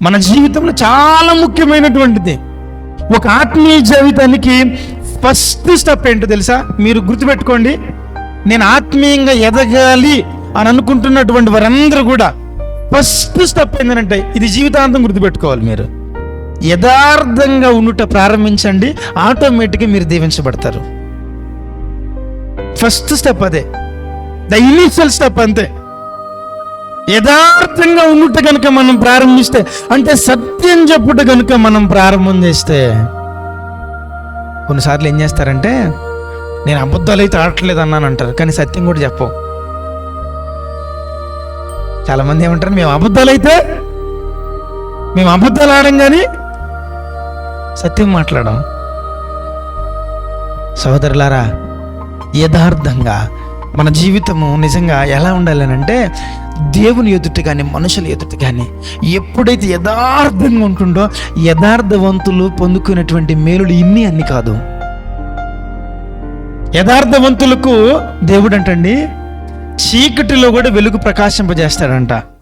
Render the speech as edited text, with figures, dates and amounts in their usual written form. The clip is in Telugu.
మన జీవితంలో చాలా ముఖ్యమైనటువంటిది. ఒక ఆత్మీయ జీవితానికి ఫస్ట్ స్టెప్ ఏంటో తెలుసా? మీరు గుర్తుపెట్టుకోండి. నేను ఆత్మీయంగా ఎదగాలి అని అనుకుంటున్నటువంటి వారందరూ కూడా ఫస్ట్ స్టెప్ ఏంటంటే, ఇది జీవితాంతం గుర్తుపెట్టుకోవాలి. మీరు యథార్థంగా ఉండుట ప్రారంభించండి, ఆటోమేటిక్గా మీరు దీవించబడతారు. ఫస్ట్ స్టెప్ అదే, ద ఇనిషియల్ స్టెప్ అంతే. యథార్థంగా ఉండుట కనుక మనం ప్రారంభిస్తే, అంటే సత్యం చెప్పుట కనుక మనం ప్రారంభం చేస్తే, కొన్నిసార్లు ఏం చేస్తారంటే, నేను అబద్ధాలు అయితే ఆడట్లేదు అన్నాను అంటారు, కానీ సత్యం కూడా చెప్పవు. చాలామంది ఏమంటారు, మేము అబద్ధాలు ఆడం కానీ సత్యం మాట్లాడం. సహోదరులారా, యథార్థంగా మన జీవితము నిజంగా ఎలా ఉండాలి అంటే, దేవుని ఎదుట కానీ మనుషుల ఎదుట కానీ ఎప్పుడైతే యథార్థంగా ఉంటుందో, యథార్థవంతులు పొందుకునేటువంటి మేలులు ఇన్ని అన్ని కాదు. యథార్థవంతులకు దేవుడు అంటండి, చీకటిలో కూడా వెలుగు ప్రకాశింపజేస్తాడంట.